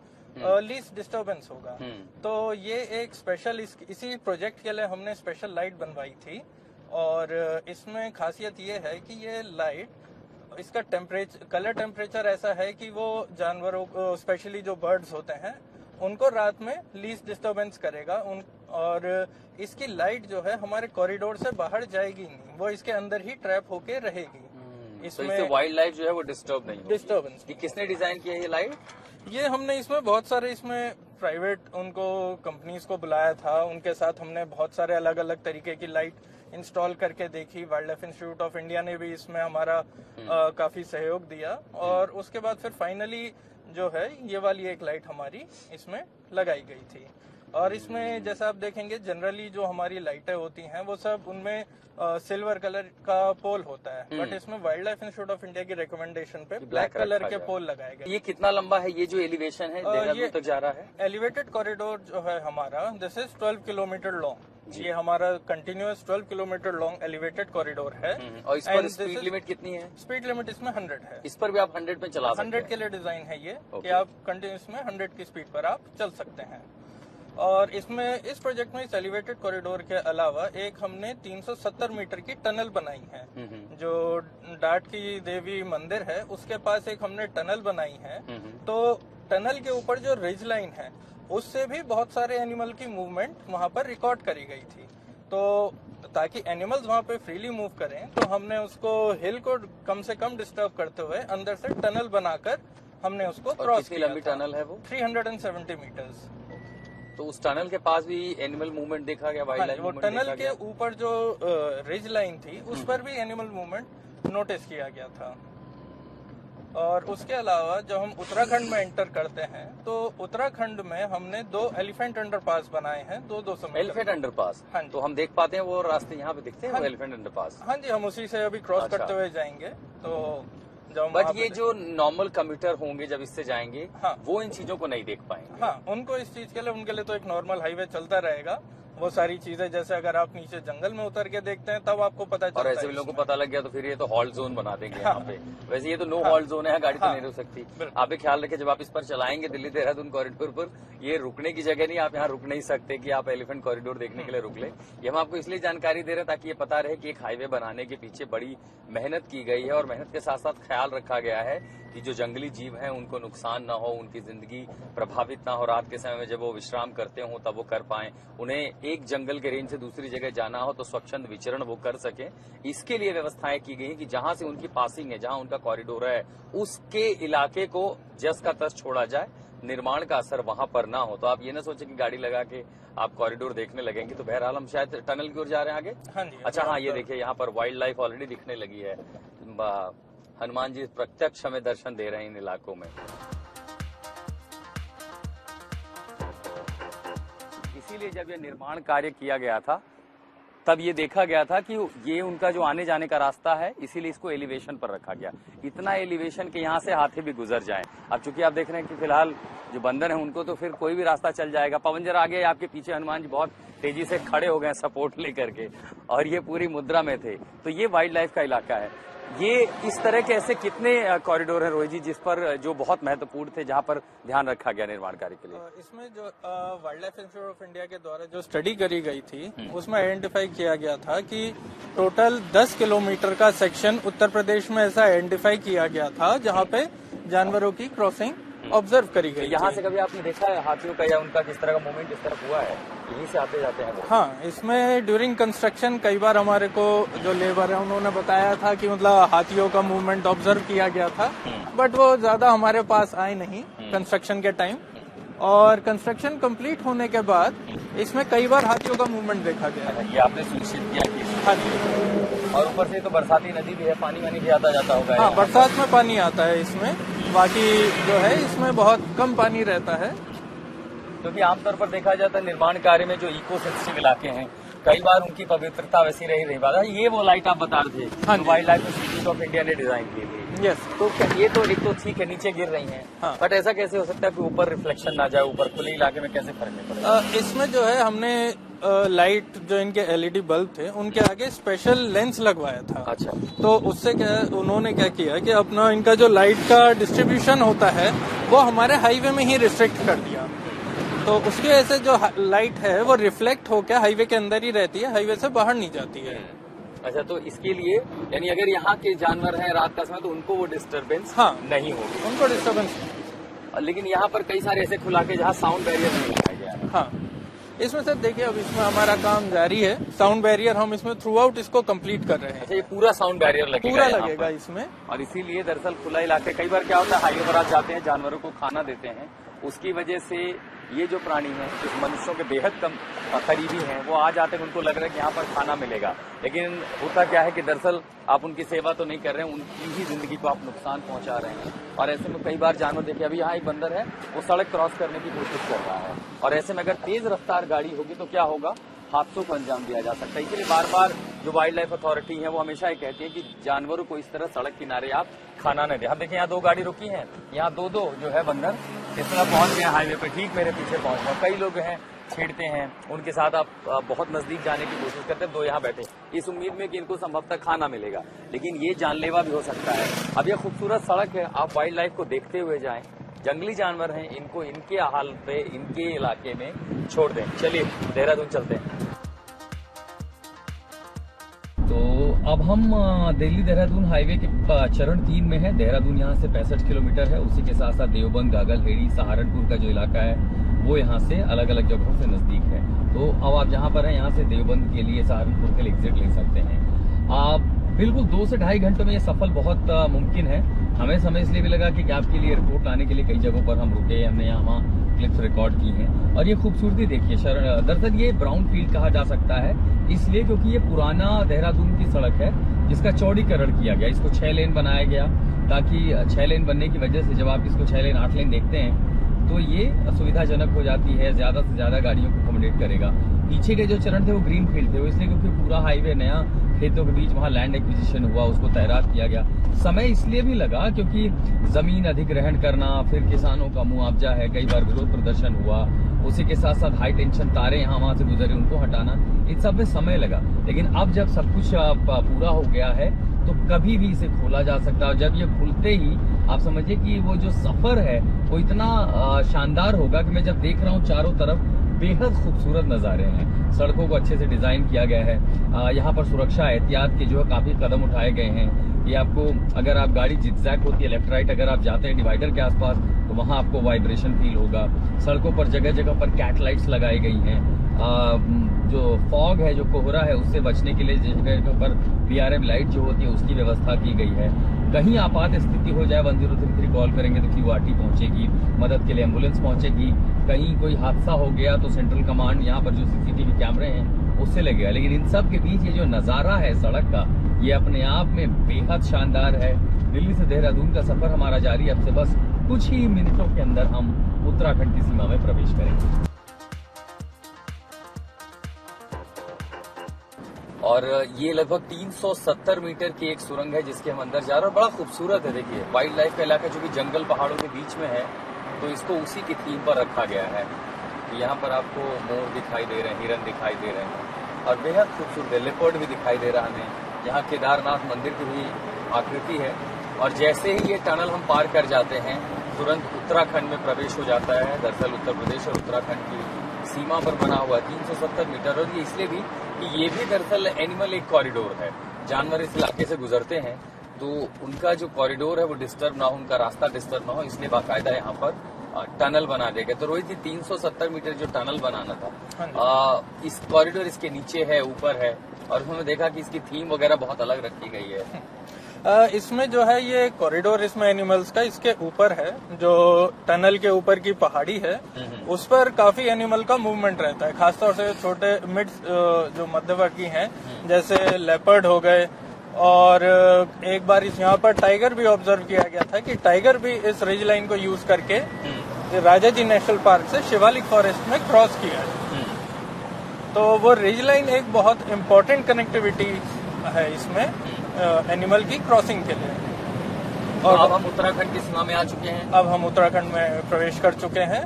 लीस्ट डिस्टर्बेंस होगा। तो ये एक स्पेशल इसी प्रोजेक्ट के लिए हमने स्पेशल लाइट बनवाई थी और इसमें खासियत ये है कि ये लाइट इसका कलर टेम्परेचर ऐसा है कि वो जानवरों को स्पेशली जो बर्ड्स होते हैं उनको रात में लीस्ट डिस्टर्बेंस करेगा और इसकी लाइट जो है हमारे कॉरिडोर से बाहर जाएगी नहीं, वो इसके अंदर ही ट्रैप होके रहेगी। इसमें तो वाइल्ड लाइफ जो है वो डिस्टर्ब नहीं होगी। डिस्टर्बेंस ये किसने डिजाइन किया ये लाइट? ये हमने इसमें बहुत सारे इसमें प्राइवेट उनको कंपनीज को बुलाया था, उनके साथ हमने बहुत सारे अलग अलग तरीके की लाइट इंस्टॉल करके देखी। Wild life institute of India ने भी इसमें हमारा काफी सहयोग दिया और उसके बाद फिर फाइनली जो है ये वाली एक लाइट हमारी इसमें लगाई गई थी। और इसमें जैसा आप देखेंगे जनरली जो हमारी लाइटें होती हैं वो सब उनमें सिल्वर कलर का पोल होता है, बट इसमें wild life institute of India की रिकमेंडेशन पे ब्लैक कलर के पोल लगाए गए। ये कितना लंबा है ये जो एलिवेशन है देहरादून तक जा रहा है? एलिवेटेड कॉरिडोर जो है हमारा दिस इज 12 किलोमीटर लॉन्ग। ये हमारा continuous 12 kilometre long elevated corridor है। और इस पर स्पीड लिमिट कितनी है? स्पीड लिमिट इसमें 100 है। इस पर भी आप 100 पे चला सकते हैं? 100 के लिए डिजाइन है ये कि आप कंटिन्यूस में 100 की स्पीड पर आप चल सकते हैं। और इसमें इस प्रोजेक्ट में इस एलिवेटेड कॉरिडोर के अलावा एक हमने 370 मीटर की टनल बनाई है। जो डाट की देवी मंदिर है उसके पास एक हमने टनल बनाई है। तो टनल के ऊपर जो रिज लाइन है उससे भी बहुत सारे एनिमल की मूवमेंट वहां पर रिकॉर्ड करी गई थी। तो ताकि एनिमल्स वहां पे फ्रीली मूव करें तो हमने उसको हिल को कम से कम डिस्टर्ब करते हुए अंदर से टनल बनाकर हमने उसको क्रॉस किया। लंबी टनल है वो? 370 मीटर्स। तो उस टनल के पास भी एनिमल मूवमेंट देखा गया? वाइल्ड लाइफ वो टनल के ऊपर जो रिज लाइन थी उस पर भी एनिमल मूवमेंट नोटिस किया गया था। और उसके अलावा जब हम उत्तराखंड में एंटर करते हैं तो उत्तराखंड में हमने 2 एलिफेंट अंडरपास बनाए हैं 200 मीटर। Elephant underpass? हाँ जी। तो हम देख पाते हैं वो रास्ते यहाँ पे दिखते हैं? हाँ वो एलिफेंट अंडरपास? हाँ जी, हम उसी से अभी क्रॉस करते हुए जाएंगे। तो जब बट ये जो नॉर्मल कम्यूटर होंगे जब इससे जाएंगे हाँ, वो इन चीजों को नहीं देख पाएंगे। हाँ, उनको इस चीज के लिए उनके लिए तो एक नॉर्मल हाईवे चलता रहेगा। वो सारी चीजें जैसे अगर आप नीचे जंगल में उतर के देखते हैं तब आपको पता चलता है। और ऐसे भी लोगों को पता लग गया तो फिर ये तो हॉल्ट जोन बना देंगे यहाँ पे। वैसे ये तो नो हॉल्ट जोन है, गाड़ी तो नहीं रुक सकती। आप भी ख्याल रखें जब आप इस पर चलाएंगे दिल्ली देहरादून कॉरिडोर पर, ये रुकने की जगह नहीं, आप यहाँ रुक नहीं सकते कि आप एलिफेंट कॉरिडोर देखने के लिए रुक ले। ये हम आपको इसलिए जानकारी दे रहे हैं ताकि ये पता रहे कि एक हाईवे बनाने के पीछे बड़ी मेहनत की गई है और मेहनत के साथ साथ ख्याल रखा गया है कि जो जंगली जीव हैं उनको नुकसान ना हो, उनकी जिंदगी प्रभावित ना हो। रात के समय में जब वो विश्राम करते हो तब वो कर पाएं, उन्हें एक जंगल के रेंज से दूसरी जगह जाना हो तो स्वच्छंद विचरण वो कर सके। इसके लिए व्यवस्थाएं की गई कि जहां से उनकी पासिंग है, जहां उनका कॉरिडोर है, उसके इलाके को जस का तस छोड़ा जाए, निर्माण का असर वहां पर ना हो। तो आप ये ना सोचे कि गाड़ी लगा के आप कॉरिडोर देखने लगेंगे। तो बहरहाल हम शायद टनल की ओर जा रहे हैं आगे। हाँ जी। अच्छा, हाँ, ये देखिए यहाँ पर वाइल्ड लाइफ ऑलरेडी दिखने लगी है। हनुमान जी प्रत्यक्ष हमें दर्शन दे रहे हैं इन इलाकों में। इसीलिए जब ये निर्माण कार्य किया गया था तब ये देखा गया था कि ये उनका जो आने जाने का रास्ता है, इसीलिए इसको एलिवेशन पर रखा गया। इतना एलिवेशन के यहाँ से हाथी भी गुजर जाएं। अब चूंकि आप देख रहे हैं कि फिलहाल जो बंदर हैं उनको तो फिर कोई भी रास्ता चल जाएगा। पवन जरा आगे, आपके पीछे हनुमान जी बहुत तेजी से खड़े हो गए सपोर्ट लेकर के, और ये पूरी मुद्रा में थे। तो ये वाइल्ड लाइफ का इलाका है। ये इस तरह के ऐसे कितने कॉरिडोर हैं रोहित जी जिस पर जो बहुत महत्वपूर्ण थे, जहां पर ध्यान रखा गया निर्माण कार्य के लिए? इसमें जो wild life institute of India के द्वारा जो स्टडी करी गई थी उसमें आइडेंटिफाई किया गया था कि टोटल 10 किलोमीटर का सेक्शन उत्तर प्रदेश में ऐसा आइडेंटिफाई किया गया था जहां पे जानवरों की क्रॉसिंग ऑब्जर्व करी गई। यहाँ से कभी आपने देखा है हाथियों का या उनका किस तरह का मूवमेंट इस तरफ हुआ है? यहीं से आते जाते हैं वो? हाँ, इसमें ड्यूरिंग कंस्ट्रक्शन कई बार हमारे को जो लेबर है उन्होंने बताया था कि मतलब हाथियों का मूवमेंट ऑब्जर्व किया गया था, बट वो ज्यादा हमारे पास आए नहीं कंस्ट्रक्शन के टाइम। और कंस्ट्रक्शन कंप्लीट होने के बाद इसमें कई बार हाथियों का मूवमेंट देखा गया है। ये आपने सुनिश्चित किया कि? हाँ जी। और ऊपर से तो बरसाती नदी भी है, पानी वानी भी आता जाता होगा? हाँ, बरसात में पानी आता है इसमें, बाकी जो है इसमें बहुत कम पानी रहता है। क्योंकि आमतौर पर देखा जाता है निर्माण कार्य में जो इको सेंसिटिव इलाके हैं कई बार उनकी पवित्रता वैसी रही बात है। ये वो लाइट आप बता रहे थे हाँ, wild life institute of India ने डिजाइन की थी? यस। तो ये तो एक तो ठीक है, नीचे गिर रही हैं, हाँ। बट ऐसा कैसे हो सकता है कि ऊपर रिफ्लेक्शन ना जाए, ऊपर खुले इलाके में कैसे फर्क नहीं पड़ेगा? इसमें जो है हमने लाइट जो इनके एलईडी बल्ब थे उनके आगे स्पेशल लेंस लगवाया था। अच्छा। तो उससे क्या उन्होंने क्या किया कि अपना इनका जो लाइट का डिस्ट्रीब्यूशन होता है वो हमारे हाईवे में ही रिस्ट्रिक्ट कर दिया। तो उसकी वजह से जो लाइट है वो रिफ्लेक्ट होकर हाईवे के अंदर ही रहती है, हाईवे से बाहर नहीं जाती है। अच्छा, तो इसके लिए यानी अगर यहाँ के जानवर हैं रात का समय तो उनको वो डिस्टरबेंस हाँ। नहीं होगी। उनको डिस्टर्बेंस। लेकिन यहाँ पर कई सारे ऐसे खुला के जहाँ साउंड बैरियर नहीं लगाया गया है। हाँ, इसमें सर देखिए अब इसमें हमारा काम जारी है। साउंड बैरियर हम इसमें थ्रू आउट इसको कंप्लीट कर रहे हैं। अच्छा, ये पूरा साउंड बैरियर लगेगा? पूरा यहाँ लगेगा पर। इसमें। और इसीलिए दरअसल खुला इलाके, कई बार क्या होता है हाईवे पर आप जाते हैं, जानवरों को खाना देते हैं, उसकी वजह से ये जो प्राणी हैं जो मनुष्यों के बेहद कम करीबी हैं वो आ जाते हैं, उनको लग रहा है कि यहाँ पर खाना मिलेगा, लेकिन होता क्या है कि दरअसल आप उनकी सेवा तो नहीं कर रहे हैं, उनकी ही जिंदगी को आप नुकसान पहुंचा रहे हैं। और ऐसे में कई बार जानवर, देखिए अभी यहाँ एक बंदर है वो सड़क क्रॉस करने की कोशिश कर रहा है, और ऐसे में अगर तेज रफ्तार गाड़ी होगी तो क्या होगा, हादसों को अंजाम दिया जा सकता है। इसलिए बार बार जो वाइल्ड लाइफ अथॉरिटी है वो हमेशा ये कहती है कि जानवरों को इस तरह सड़क किनारे आप खाना न दें। हम देखिए यहाँ 2 गाड़ी रुकी हैं, यहाँ 2 जो है बंदर इस तरह पहुंच गए हाईवे पे, ठीक मेरे पीछे पहुंच गए। कई लोग हैं छेड़ते हैं, उनके साथ आप बहुत नजदीक जाने की कोशिश करते हैं, 2 यहाँ बैठे इस उम्मीद में कि इनको संभवतः खाना मिलेगा, लेकिन ये जानलेवा भी हो सकता है। अब ये खूबसूरत सड़क है, आप वाइल्ड लाइफ को देखते हुए जाएं, जंगली जानवर हैं, इनको इनके हाल पे इनके इलाके में छोड़ दें। चलिए देहरादून चलते हैं। तो अब हम दिल्ली देहरादून हाईवे के चरण 3 में है। देहरादून यहाँ से 65 किलोमीटर है, उसी के साथ साथ देवबंद, गागल, हेड़ी, सहारनपुर का जो इलाका है वो यहाँ से अलग अलग जगहों से नजदीक है। तो अब आप जहाँ पर हैं यहाँ से देवबंद के लिए, सहारनपुर के लिए एग्जिट ले सकते हैं। आप बिल्कुल 2 से ढाई घंटों में ये सफल बहुत मुमकिन है। हमें समय इसलिए भी लगा कि आपके लिए रिपोर्ट लाने के लिए कई जगहों पर हम रुके, हमने यहाँ क्लिप्स रिकॉर्ड की हैं। और ये खूबसूरती देखिए, दरअसल ये ब्राउन फील्ड कहा जा सकता है इसलिए क्योंकि ये पुराना देहरादून की सड़क है जिसका चौड़ीकरण किया गया, इसको 6 लेन बनाया गया, ताकि 6 लेन बनने की वजह से जब आप इसको 6 लेन 8 लेन देखते हैं तो ये सुविधाजनक हो जाती है, ज्यादा से ज्यादा गाड़ियों को अकोमोडेट करेगा। पीछे के जो चरण थे वो ग्रीन फील्ड थे, वो इसलिए क्योंकि पूरा हाईवे नया खेतों के बीच वहाँ लैंड एक्विजिशन हुआ, उसको तैरात किया गया। समय इसलिए भी लगा क्योंकि जमीन अधिग्रहण करना, फिर किसानों का मुआवजा है, कई बार विरोध प्रदर्शन हुआ, उसी के साथ साथ हाई टेंशन तारे यहाँ वहां से गुजरे, उनको हटाना, इन सब में समय लगा। लेकिन अब जब सब कुछ पूरा हो गया है तो कभी भी इसे खोला जा सकता है। और जब ये खुलते ही आप समझिए कि वो जो सफर है वो इतना शानदार होगा कि मैं जब देख रहा हूँ चारों तरफ बेहद खूबसूरत नज़ारे हैं। सड़कों को अच्छे से डिजाइन किया गया है, यहाँ पर सुरक्षा एहतियात के जो है काफी कदम उठाए गए हैं। ये आपको, अगर आप गाड़ी जिगजैग होती है लेफ्ट राइट, अगर आप जाते हैं डिवाइडर के आसपास तो वहां आपको वाइब्रेशन फील होगा। सड़कों पर जगह जगह पर कैट लाइट्स लगाई गई हैं। जो फॉग है, जो कोहरा है, उससे बचने के लिए जगह जगह पर BRM लाइट जो होती है उसकी व्यवस्था की गई है। कहीं आपात स्थिति हो जाए 1033 कॉल करेंगे तो QRT पहुंचेगी, मदद के लिए एम्बुलेंस पहुंचेगी। कहीं कोई हादसा हो गया तो सेंट्रल कमांड यहाँ पर जो CCTV कैमरे हैं उससे लगेगा। लेकिन इन सब के बीच ये जो नजारा है सड़क का, ये अपने आप में बेहद शानदार है। दिल्ली से देहरादून का सफर हमारा जारी, अब से बस कुछ ही मिनटों के अंदर हम उत्तराखंड की सीमा में प्रवेश करेंगे। और ये लगभग 370 मीटर की एक सुरंग है जिसके हम अंदर जा रहे हैं, और बड़ा खूबसूरत है। देखिए वाइल्ड लाइफ का इलाका जो कि जंगल पहाड़ों के बीच में है, तो इसको उसी की थीम पर रखा गया है। यहाँ पर आपको मोर दिखाई दे रहे हैं, हिरन दिखाई दे रहे हैं, और बेहद खूबसूरत लेपर्ड भी दिखाई दे रहा है। यहाँ केदारनाथ मंदिर की भी आकृति है। और जैसे ही ये टनल हम पार कर जाते हैं तुरंत उत्तराखंड में प्रवेश हो जाता है। दरअसल उत्तर प्रदेश और उत्तराखंड की सीमा पर बना हुआ 370 मीटर, और ये इसलिए भी कि ये भी दरअसल एनिमल एक कॉरिडोर है। जानवर इस इलाके से गुजरते हैं तो उनका जो कॉरिडोर है वो डिस्टर्ब ना हो, उनका रास्ता डिस्टर्ब ना हो, इसलिए बाकायदा यहाँ पर टनल बना दिया गया। तो रोहित जी 370 मीटर जो टनल बनाना था, इस कॉरिडोर इसके नीचे है, ऊपर है, और उन्होंने देखा कि इसकी थीम वगैरह बहुत अलग रखी गई है। इसमें जो है ये कॉरिडोर इसमें एनिमल्स का इसके ऊपर है, जो टनल के ऊपर की पहाड़ी है उस पर काफी एनिमल का मूवमेंट रहता है, खासतौर से छोटे मिड जो मध्यवर्गीय हैं जैसे लेपर्ड हो गए। और एक बार इस यहाँ पर टाइगर भी ऑब्जर्व किया गया था कि टाइगर भी इस रिज लाइन को यूज करके राजा जी नेशनल पार्क से शिवालिक फॉरेस्ट में क्रॉस किया है। तो वो रिज लाइन एक बहुत इम्पोर्टेंट कनेक्टिविटी है इसमें एनिमल की क्रॉसिंग के लिए। और अब हम उत्तराखंड की सीमा में आ चुके हैं। अब हम उत्तराखंड में प्रवेश कर चुके हैं।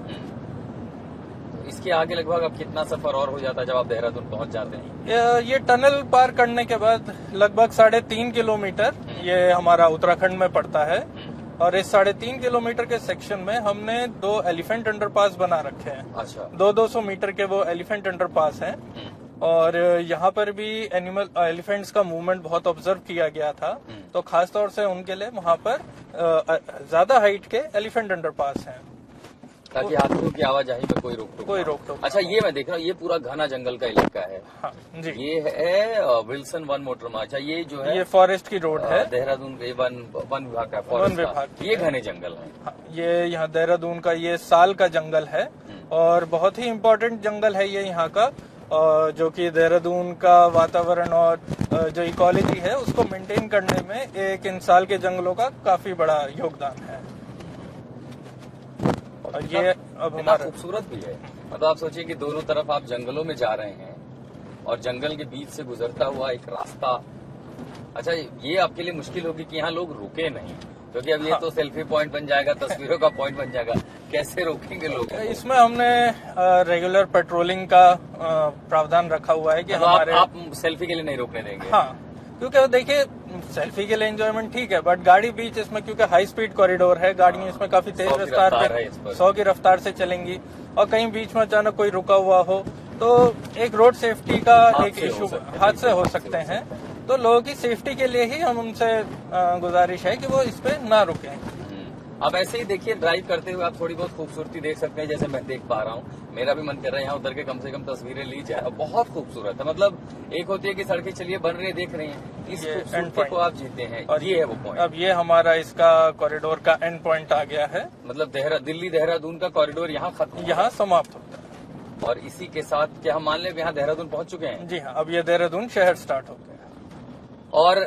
इसके आगे लगभग अब कितना सफर और हो जाता है जब आप देहरादून पहुंच जाते हैं? ये टनल पार करने के बाद लगभग 3.5 किलोमीटर ये हमारा उत्तराखंड में पड़ता है। और इस 3.5 किलोमीटर के सेक्शन में हमने 2 एलिफेंट अंडरपास बना रखे हैं। अच्छा। 200 मीटर के वो एलिफेंट अंडरपास हैं। और यहाँ पर भी एलिफेंट्स का मूवमेंट बहुत ऑब्जर्व किया गया था, तो खास तौर से उनके लिए वहाँ पर ज्यादा हाइट के एलिफेंट अंडरपास हैं, ताकि हाथियों की आवाजाही में कोई रोक टोक। अच्छा, ये मैं देख रहा हूँ, ये पूरा घना जंगल का इलाका है। हाँ जी, ये है विल्सन वन मोटर मार्ग। अच्छा, ये जो है ये फॉरेस्ट की रोड है, देहरादून के वन विभाग का वन फॉरेस्ट विभाग का। ये घने जंगल है। हाँ, ये यहाँ देहरादून का ये साल का जंगल है और बहुत ही इम्पोर्टेंट जंगल है ये यहाँ का, जो कि देहरादून का वातावरण और जो इकोलॉजी है उसको मेंटेन करने में एक इन साल के जंगलों का काफी बड़ा योगदान है। और ये अब हमारा खूबसूरत भी है। मतलब आप सोचिए कि दोनों तरफ आप जंगलों में जा रहे हैं और जंगल के बीच से गुजरता हुआ एक रास्ता। अच्छा, ये आपके लिए मुश्किल होगी कि यहाँ लोग रुके नहीं, क्योंकि अब ये तो सेल्फी पॉइंट बन जाएगा, तस्वीरों का पॉइंट बन जाएगा। कैसे रोकेंगे लोग? इसमें हमने रेगुलर पेट्रोलिंग का प्रावधान रखा हुआ है कि हमारे आप सेल्फी के लिए नहीं रोकने देंगे? हाँ, क्योंकि देखिए सेल्फी के लिए एंजॉयमेंट ठीक है, बट गाड़ी बीच इसमें क्योंकि हाई स्पीड कॉरिडोर है, गाड़ियां इसमें काफी तेज रफ्तार पे 100 की रफ्तार से चलेंगी और कहीं बीच में अचानक कोई रुका हुआ हो तो एक रोड सेफ्टी का एक इशू, हादसे हो सकते हैं। तो लोगों की सेफ्टी के लिए ही हम उनसे गुजारिश है कि वो इस पे ना रुकें। अब ऐसे ही देखिए, ड्राइव करते हुए आप थोड़ी बहुत खूबसूरती देख सकते हैं, जैसे मैं देख पा रहा हूँ। मेरा भी मन कर रहा है यहाँ उतर के कम से कम तस्वीरें ली जाए। बहुत खूबसूरत है। मतलब एक होती है कि सड़कें चलिए बन रही है, देख रही हैं, इस खूबसूरती को आप जीते हैं और ये है वो पॉइंट। अब ये हमारा इसका कॉरिडोर का एंड पॉइंट आ गया है। मतलब दिल्ली देहरादून का कॉरिडोर यहाँ खत्म, यहाँ समाप्त होता है। और इसी के साथ क्या हम मान लें यहाँ देहरादून पहुंच चुके हैं? जी हाँ, अब ये देहरादून शहर स्टार्ट हो गया। और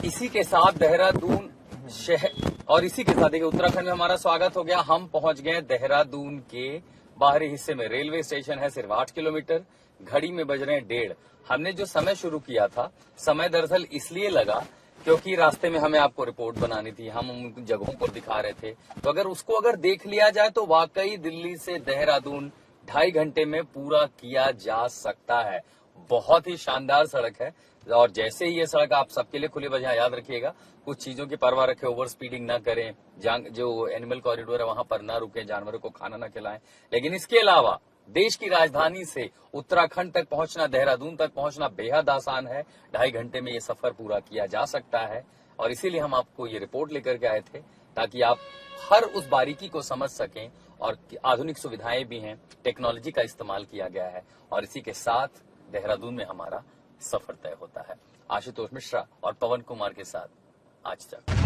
इसी के साथ देहरादून शहर, और इसी के साथ देखिए उत्तराखंड में हमारा स्वागत हो गया। हम पहुंच गए देहरादून के बाहरी हिस्से में। रेलवे स्टेशन है सिर्फ 8 किलोमीटर, घड़ी में बज रहे हैं 1:30। हमने जो समय शुरू किया था, समय दरअसल इसलिए लगा क्योंकि रास्ते में हमें आपको रिपोर्ट बनानी थी, हम उन जगहों को दिखा रहे थे। तो अगर उसको देख लिया जाए तो वाकई दिल्ली से देहरादून 2.5 घंटे में पूरा किया जा सकता है। बहुत ही शानदार सड़क है और जैसे ही ये सड़क आप सबके लिए खुली बजाय, याद रखिएगा कुछ चीजों की परवाह रखें, ओवर स्पीडिंग ना करें, जो एनिमल कॉरिडोर है वहां पर ना रुकें, जानवरों को खाना ना खिलाएं। लेकिन इसके अलावा देश की राजधानी से उत्तराखंड तक पहुंचना, देहरादून तक पहुंचना बेहद आसान है। 2.5 घंटे में ये सफर पूरा किया जा सकता है और इसीलिए हम आपको ये रिपोर्ट लेकर के आए थे, ताकि आप हर उस बारीकी को समझ सकें। और आधुनिक सुविधाएं भी हैं, टेक्नोलॉजी का इस्तेमाल किया गया है और इसी के साथ देहरादून में हमारा सफर तय होता है। आशुतोष मिश्रा और पवन कुमार के साथ आज तक।